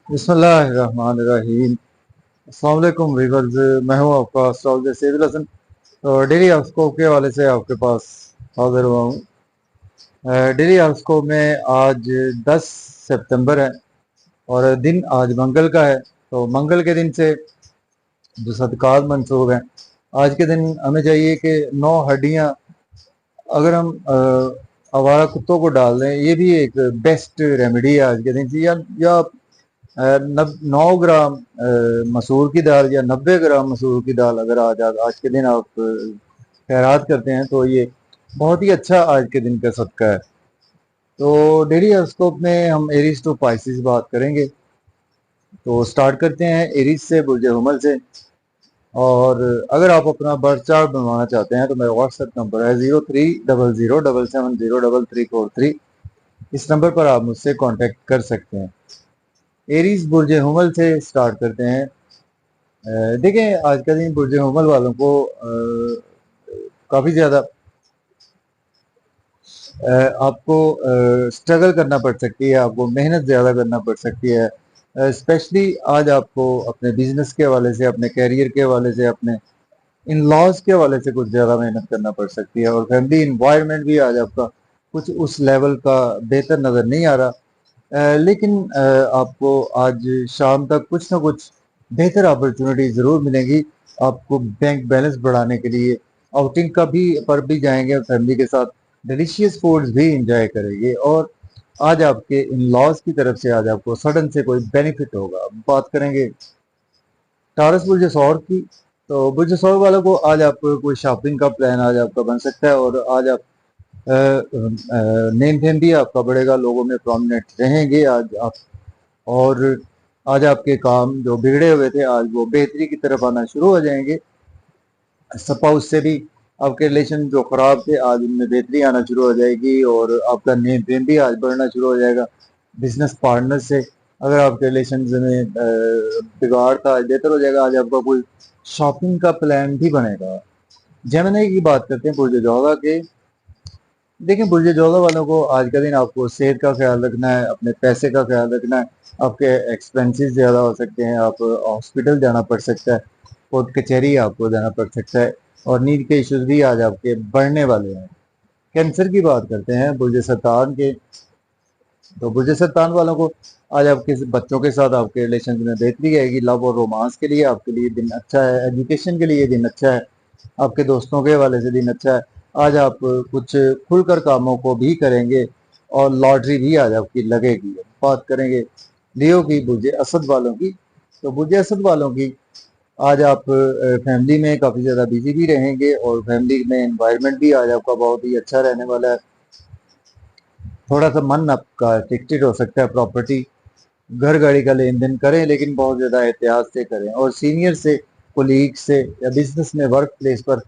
बिस्मिल्लाहिर्रहमानिर्रहीम। अस्सलाम वालेकुम व्यूअर्स, मैं हूं आपका एस्ट्रोलॉजर सेविल हसन। और डेली हॉरोस्कोप के हवाले से आपके पास हाजिर हुआ हूं। डेली हॉरोस्कोप में आज 10 सितंबर है और दिन आज मंगल का है। तो मंगल के दिन से जो सदकात मंसूब हैं, आज के दिन हमें चाहिए कि 9 हड्डियां अगर हम आवारा कुत्तों को डाल दें, ये भी एक बेस्ट रेमेडी है आज के दिन से। या 9 ग्राम मसूर की दाल या 90 ग्राम मसूर की दाल अगर आज के दिन आप खैरात करते हैं तो ये बहुत ही अच्छा आज के दिन का सदका है। तो डेली हॉरोस्कोप में हम एरीज टू पाइसिस बात करेंगे। तो स्टार्ट करते हैं एरीज से, बुर्ज हुमल से। और अगर आप अपना बर्थ चार्ट बनवाना चाहते हैं तो मेरा व्हाट्सएप नंबर है 030077033343। इस नंबर पर आप मुझसे कांटेक्ट कर सकते हैं। एरीज बुर्ज हुमल से स्टार्ट करते हैं। देखें, आज का दिन बुर्ज हुमल वालों को काफ़ी ज़्यादा आपको स्ट्रगल करना पड़ सकती है, आपको मेहनत ज़्यादा करना पड़ सकती है। स्पेशली आज आपको अपने बिजनेस के हवाले से, अपने कैरियर के हवाले से, अपने इन लॉज के हवाले से कुछ ज़्यादा मेहनत करना पड़ सकती है। और फैमिली इन्वायरमेंट भी आज आपका कुछ उस लेवल का बेहतर नज़र नहीं आ रहा। लेकिन आपको आज शाम तक कुछ ना कुछ बेहतर अपॉर्चुनिटी ज़रूर मिलेंगी। आपको बैंक बैलेंस बढ़ाने के लिए आउटिंग का भी पर भी जाएंगे, फैमिली के साथ डिलीशियस फूड्स भी इंजॉय करेंगे। और आज आपके इन लॉज की तरफ से आज आपको सडन से कोई बेनिफिट होगा। बात करेंगे टारस बुर्ज सौर की। तो बुर्ज सौर वालों को आज आप कोई शॉपिंग का प्लान आज आपका बन सकता है और आज आप नेम फेम भी आपका बढ़ेगा, लोगों में प्रोमिनेंट रहेंगे आज आप। और आज आपके काम जो बिगड़े हुए थे आज वो बेहतरी की तरफ आना शुरू हो जाएंगे। स्पाउस से भी आपके रिलेशन जो खराब थे आज उनमें बेहतरी आना शुरू हो जाएगी और आपका नेम फेम भी आज बढ़ना शुरू हो जाएगा। बिजनेस पार्टनर से अगर आपके रिलेशन में बिगाड़ था आज बेहतर हो जाएगा। आज आपका कोई शॉपिंग का प्लान भी बनेगा। जेमिनी की बात करते हैं बुर्ज जोधा के। देखिए, बुर्ज जोधा वालों को आज का दिन आपको सेहत का ख्याल रखना है, अपने पैसे का ख्याल रखना है। आपके एक्सपेंसेस ज़्यादा हो सकते हैं, आप हॉस्पिटल जाना पड़ सकता है, कोर्ट कचहरी आपको जाना पड़ सकता है और नींद के इश्यूज भी आज आपके बढ़ने वाले हैं। कैंसर की बात करते हैं बुर्ज सरतान के। तो बुर्ज सरतान वालों को आज आपके बच्चों के साथ आपके रिलेशन में बेहतरी आएगी। लव और रोमांस के लिए आपके लिए दिन अच्छा है, एजुकेशन के लिए दिन अच्छा है, आपके दोस्तों के हवाले से दिन अच्छा है। आज आप कुछ खुलकर कामों को भी करेंगे और लॉटरी भी आज आपकी लगेगी। बात करेंगे लियो की, बुर्ज असद वालों की। तो बुर्ज असद वालों की आज आप फैमिली में काफ़ी ज़्यादा बिजी भी रहेंगे और फैमिली में एनवायरनमेंट भी आज आपका बहुत ही अच्छा रहने वाला है। थोड़ा सा मन आपका टिकटिक हो सकता है, प्रॉपर्टी घर गाड़ी का लेन देन करें लेकिन बहुत ज़्यादा एहतियात से करें। और सीनियर से, कोलीग से या बिजनेस में वर्क प्लेस पर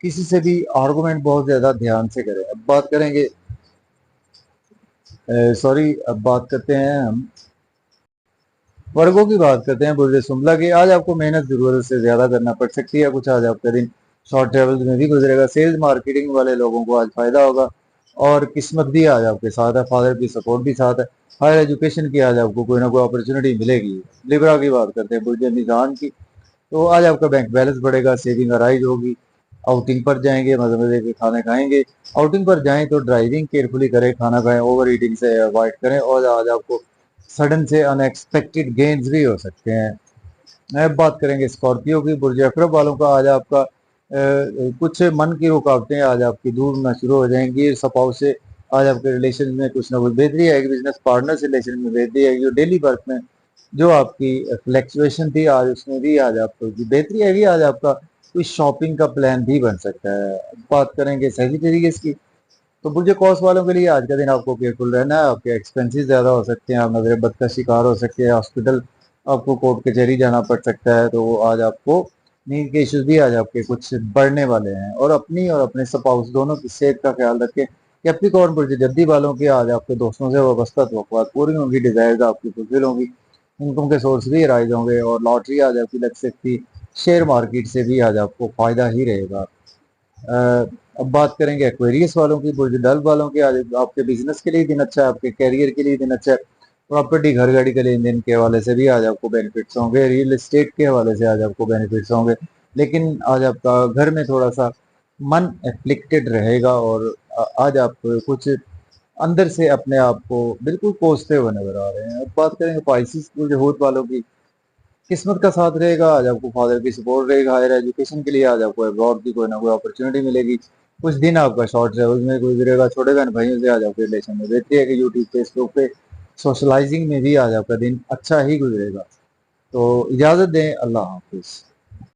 किसी से भी आर्गूमेंट बहुत ज़्यादा ध्यान से करें। अब बात करेंगे अब बात करते हैं हम वर्गों की बात करते हैं बुर्ज सुमला की। आज आपको मेहनत ज़रूरत से ज़्यादा करना पड़ सकती है कुछ। आज आपका दिन शॉर्ट ट्रेवल्स में भी गुजरेगा। सेल्स मार्केटिंग वाले लोगों को आज फ़ायदा होगा और किस्मत भी आज आपके साथ है, फादर की सपोर्ट भी साथ है। हायर एजुकेशन की आज आपको कोई ना कोई अपॉर्चुनिटी मिलेगी। लिब्रा की बात करते हैं बुर्ज मिजान की। तो आज आपका बैंक बैलेंस बढ़ेगा, सेविंग राइज होगी, आउटिंग पर जाएंगे, मजे मजे के खाने खाएंगे। आउटिंग पर जाएं तो ड्राइविंग केयरफुली करें, खाना खाएं, ओवर ईटिंग से अवॉइड करें। और आज आपको सडन से अनएक्सपेक्टेड गेन्स भी हो सकते हैं। अब बात करेंगे स्कॉर्पियो की। बुर्ज अकरब वालों का आज आपका कुछ मन की रुकावटें आज आपकी दूर होना शुरू हो जाएंगी। सपाउ से आज आपके रिलेशन में कुछ ना कुछ बेहतरी आएगी। बिजनेस पार्टनर से रिलेशन में बेहतरी आएगी और डेली वर्क में जो आपकी फ्लैक्चुएशन थी आज उसमें भी आज आपको बेहतरी आएगी। आज आपका कोई शॉपिंग का प्लान भी बन सकता है। बात करेंगे सेजिटेरियस की। तो बुर्ज कॉस वालों के लिए आज का दिन आपको केयरफुल रहना है। आपके एक्सपेंसेस ज़्यादा हो सकते हैं, आप नजर बद का शिकार हो सकते हैं, हॉस्पिटल आपको कोर्ट कचहरी जाना पड़ सकता है। तो आज आपको नींद के इश्यूज भी आज आपके कुछ बढ़ने वाले हैं। और अपनी और अपने स्पाउस दोनों की सेहत का ख्याल रखें। कैप्रिकॉर्न बुर्ज जद्दी वालों की आज आपके दोस्तों से वाबस्ता तवक्कुआत पूरी होंगी, डिजायर्स आपकी फुलफिल होंगी, इनकम के सोर्स भी राइज होंगे और लॉटरी आज आपकी लग सकती। शेयर मार्केट से भी आज आपको फायदा ही रहेगा। अब बात करेंगे एक्वेरियस वालों की। बुर्ज डल वालों की आज आपके बिजनेस के लिए दिन अच्छा है, आपके कैरियर के लिए दिन अच्छा है प्रॉपर्टी घर गाड़ी के लेन देन के हवाले से भी आज आपको बेनिफिट्स होंगे, रियल एस्टेट के हवाले से आज आपको बेनिफिट्स होंगे। लेकिन आज आपका घर में थोड़ा सा मन एफ्लिक्टेड रहेगा और आज आप कुछ अंदर से अपने आप को बिल्कुल कोसते हुए नजर आ रहे हैं। अब बात करेंगे पाइसिस यहूद वालों की, किस्मत का साथ रहेगा, आज आपको फादर की सपोर्ट रहेगा, हायर एजुकेशन के लिए आज आपको अब्रॉड की कोई ना कोई अपॉर्चुनिटी मिलेगी। कुछ दिन आपका शॉर्ट ट्रेवल में गुजरेगा, छोटे बहन भाइयों से आज आपके रिलेशन में बेहतरी है कि यूट्यूब फेसबुक पे सोशलाइजिंग में भी आज आपका दिन अच्छा ही गुजरेगा। तो इजाजत दें, अल्लाह हाफिज।